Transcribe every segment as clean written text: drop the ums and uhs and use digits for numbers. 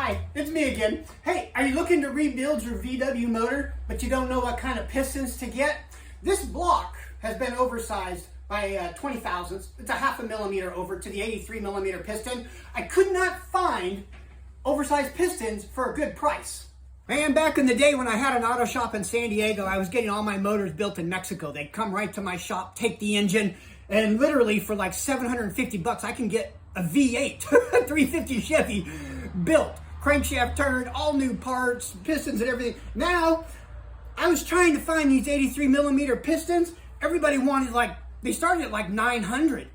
Hi, it's me again. Hey, are you looking to rebuild your VW motor, but you don't know what kind of pistons to get? This block has been oversized by 20 thousandths. It's a half a millimeter over to the 83 millimeter piston. I could not find oversized pistons for a good price. Man, back in the day when I had an auto shop in San Diego, I was getting all my motors built in Mexico. They'd come right to my shop, take the engine, and literally for like 750 bucks, I can get a V8, 350 Chevy built, crankshaft turned, all new parts, pistons and everything. Now, I was trying to find these 83 millimeter pistons. Everybody wanted they started at like 900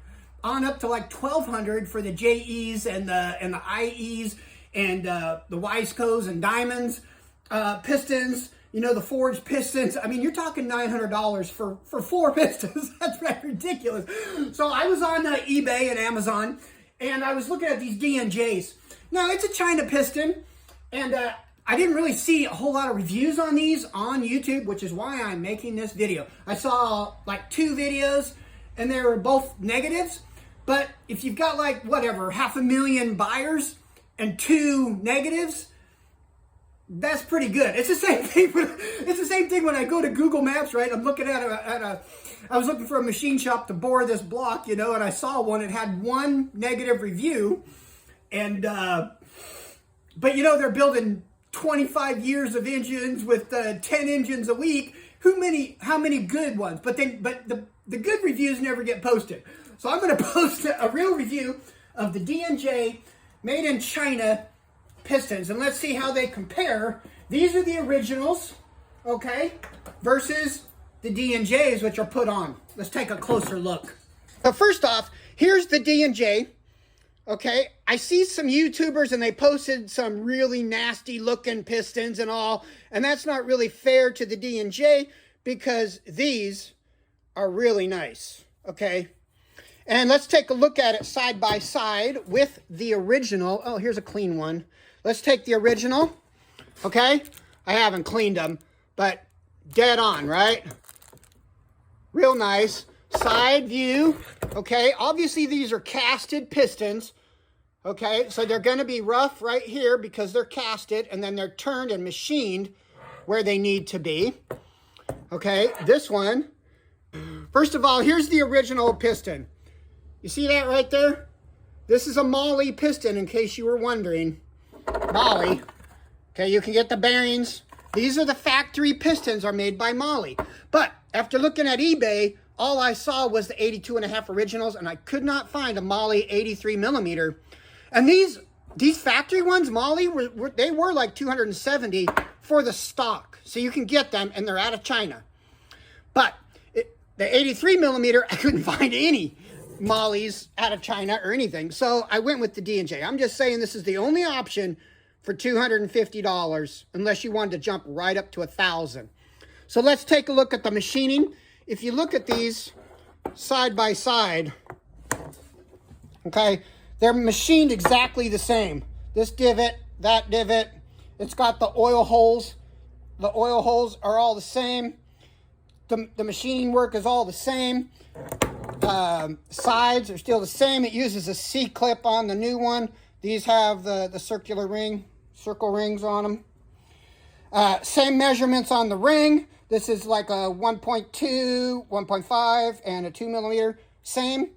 on up to like 1200 for the JEs and the IEs and the Wisecos and Diamonds pistons, you know, the forged pistons. I mean, you're talking $900 for 4 pistons. That's right, ridiculous. So I was on eBay and Amazon, and I was looking at these DNJs. Now, it's a China piston, and I didn't really see a whole lot of reviews on these on YouTube, which is why I'm making this video. I saw like 2 videos, and they were both negatives. But if you've got like, whatever, 500,000 buyers and 2 negatives, that's pretty good. It's the same thing. It's the same thing when I go to Google Maps, right? I'm looking at I was looking for a machine shop to bore this block, you know, and I saw one. It had 1 negative review, and but you know they're building 25 years of engines with 10 engines a week. How many good ones? But the good reviews never get posted. So I'm going to post a real review of the DNJ made in China pistons, and let's see how they compare. These are the originals, okay, versus the DNJs, which are put on. Let's take a closer look. But first off, here's the DNJ, okay. I see some YouTubers and they posted some really nasty looking pistons and all, and that's not really fair to the DNJ because these are really nice, okay. And let's take a look at it side by side with the original. Oh, here's a clean one. Let's take the original, okay? I haven't cleaned them, but dead on, right? Real nice. Side view, okay? Obviously, these are casted pistons, okay? So they're going to be rough right here because they're casted, and then they're turned and machined where they need to be, okay? This one, first of all, here's the original piston. You see that right there? This is a Moly piston, in case you were wondering. Moly. Okay, you can get the bearings. These are the factory pistons are made by Moly. But after looking at eBay, all I saw was the 82.5 originals, and I could not find a Moly 83 millimeter. And these factory ones, Moly, they were like 270 for the stock. So you can get them, and they're out of China. But the 83 millimeter, I couldn't find any Molly's out of China or anything. So I went with the DNJ. I'm just saying this is the only option for $250 unless you wanted to jump right up to $1,000. So let's take a look at the machining. If you look at these side by side, okay, they're machined exactly the same. This divot, that divot, it's got the oil holes. The oil holes are all the same. The machining work is all the same. Sides are still the same. It uses a C-clip on the new one. These have the circle rings on them. Same measurements on the ring. This is like a 1.2, 1.5, and a 2 millimeter. Same.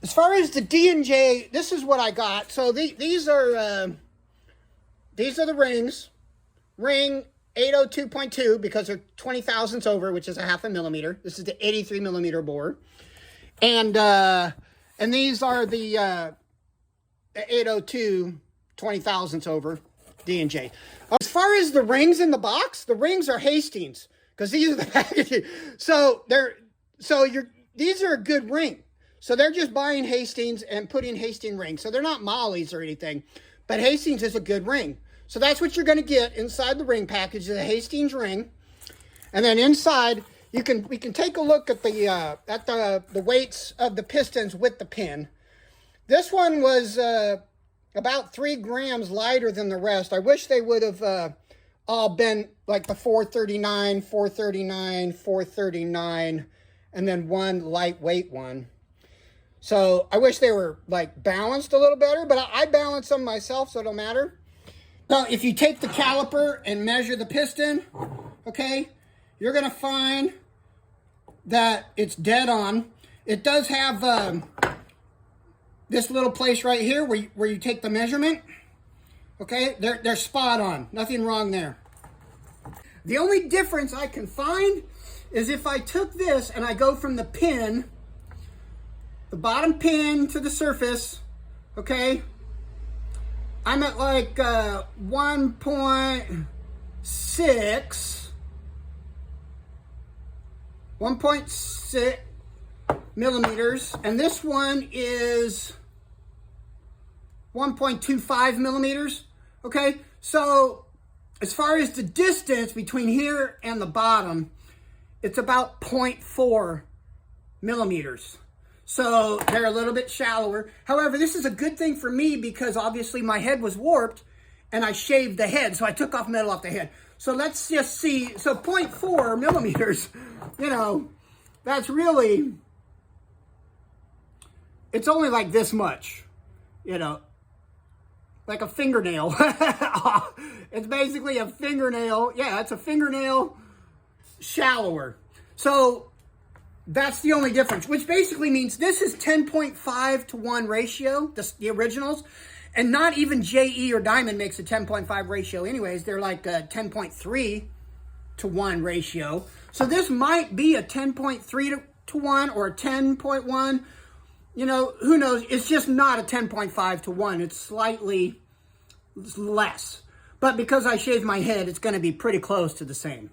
As far as the DNJ, this is what I got. So these are the rings. Ring 802.2 because they're 20 thousandths over, which is a half a millimeter. This is the 83 millimeter bore. And these are the 802 20 thousandths over DNJ. As far as the rings in the box, the rings are Hastings because these are the packaging. These are a good ring. So they're just buying Hastings and putting Hastings rings. So they're not Molly's or anything, but Hastings is a good ring. So that's what you're going to get inside the ring package, is a Hastings ring. And then inside, we can take a look at the weights of the pistons with the pin. This one was about 3 grams lighter than the rest. I wish they would have all been like the 439, 439, 439, and then one lightweight one. So I wish they were like balanced a little better, but I balance them myself, so it don't matter. So if you take the caliper and measure the piston, okay, you're going to find that it's dead on. It does have this little place right here where you take the measurement. Okay, they're spot on. Nothing wrong there. The only difference I can find is if I took this and I go from the pin, the bottom pin to the surface, okay, I'm at like 1.6 millimeters, and this one is 1.25 millimeters. Okay, so as far as the distance between here and the bottom, it's about 0.4 millimeters. So they're a little bit shallower. However, this is a good thing for me because obviously my head was warped and I shaved the head. So I took off metal off the head. So let's just see. So 0.4 millimeters, you know, that's really, it's only like this much, you know, like a fingernail. It's basically a fingernail. Yeah, it's a fingernail shallower. So that's the only difference, which basically means this is 10.5 to 1 ratio, the originals, and not even JE or Diamond makes a 10.5 ratio anyways. They're like a 10.3 to 1 ratio. So this might be a 10.3 to 1 or a 10.1. You know, who knows? It's just not a 10.5 to 1. It's slightly less. But because I shaved my head, it's going to be pretty close to the same.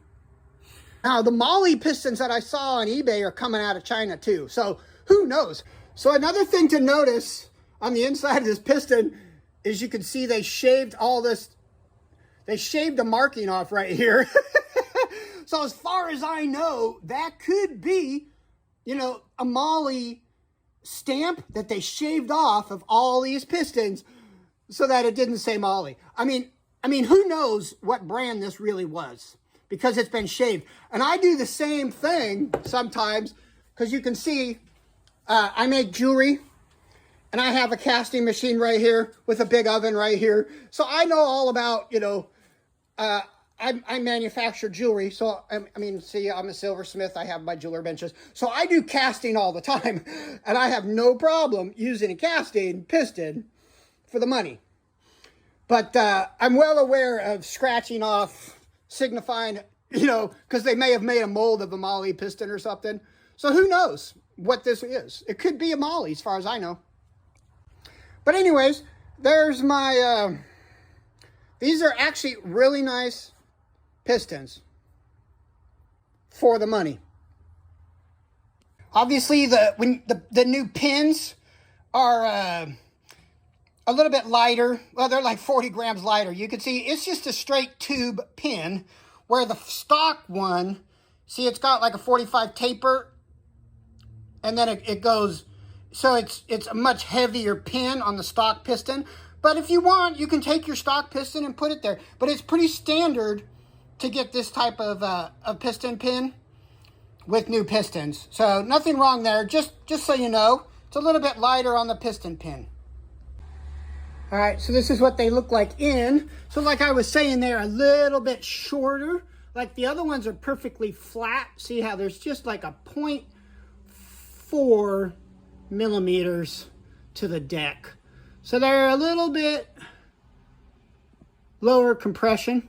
Now, the Moly pistons that I saw on eBay are coming out of China too. So who knows? So another thing to notice on the inside of this piston is you can see they shaved all this. They shaved the marking off right here. So as far as I know, that could be, you know, a Moly stamp that they shaved off of all these pistons so that it didn't say Moly. I mean, who knows what brand this really was because it's been shaved. And I do the same thing sometimes because you can see I make jewelry and I have a casting machine right here with a big oven right here. So I know all about, you know, I manufacture jewelry. So, I mean, see, I'm a silversmith. I have my jeweler benches. So I do casting all the time. And I have no problem using a casting piston for the money. But I'm well aware of scratching off, signifying, you know, because they may have made a mold of a Moly piston or something. So who knows what this is? It could be a Moly as far as I know. But anyways, there's my, these are actually really nice pistons for the money. Obviously, the new pins are a little bit lighter. Well, they're like 40 grams lighter. You can see it's just a straight tube pin, where the stock one, see, it's got like a 45 taper, and then it goes, so it's a much heavier pin on the stock piston. But if you want, you can take your stock piston and put it there. But it's pretty standard to get this type of a piston pin with new pistons. So nothing wrong there. Just so you know, it's a little bit lighter on the piston pin. All right, so this is what they look like in. So like I was saying, they're a little bit shorter. Like the other ones are perfectly flat. See how there's just like a 0.4 millimeters to the deck. So they're a little bit lower compression.